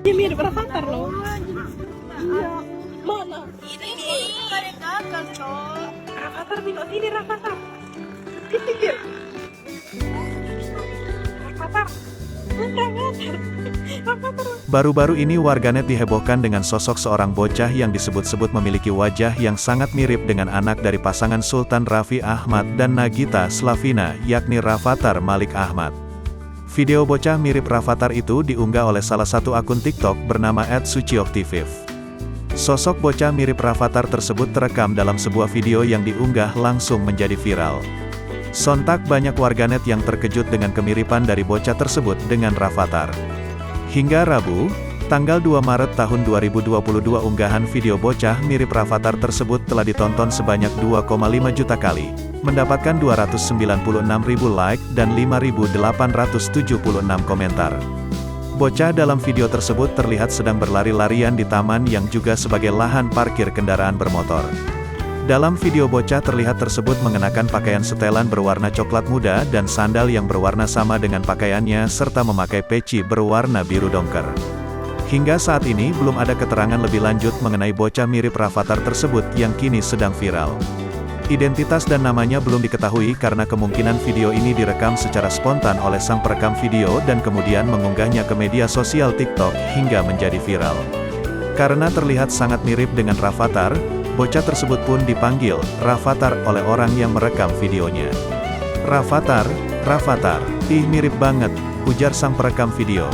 Dia mirip Rafathar loh. Iya. Mana? Ini ada gagal, Cok. Rafathar tengok sini Rafathar. Dipikir. Rafathar. Rafathar. Baru-baru ini warganet dihebohkan dengan sosok seorang bocah yang disebut-sebut memiliki wajah yang sangat mirip dengan anak dari pasangan Sultan Raffi Ahmad dan Nagita Slavina, yakni Rafathar Malik Ahmad. Video bocah mirip Rafathar itu diunggah oleh salah satu akun TikTok bernama @sucioktiviv. Sosok bocah mirip Rafathar tersebut terekam dalam sebuah video yang diunggah langsung menjadi viral. Sontak banyak warganet yang terkejut dengan kemiripan dari bocah tersebut dengan Rafathar. Hingga Rabu, tanggal 2 Maret tahun 2022 unggahan video bocah mirip Rafathar tersebut telah ditonton sebanyak 2,5 juta kali, mendapatkan 296.000 like dan 5.876 komentar. Bocah dalam video tersebut terlihat sedang berlari-larian di taman yang juga sebagai lahan parkir kendaraan bermotor. Dalam video bocah terlihat tersebut mengenakan pakaian setelan berwarna coklat muda dan sandal yang berwarna sama dengan pakaiannya serta memakai peci berwarna biru dongker. Hingga saat ini belum ada keterangan lebih lanjut mengenai bocah mirip Rafathar tersebut yang kini sedang viral. Identitas dan namanya belum diketahui karena kemungkinan video ini direkam secara spontan oleh sang perekam video dan kemudian mengunggahnya ke media sosial TikTok hingga menjadi viral. Karena terlihat sangat mirip dengan Rafathar, bocah tersebut pun dipanggil Rafathar oleh orang yang merekam videonya. Rafathar, ih mirip banget, ujar sang perekam video.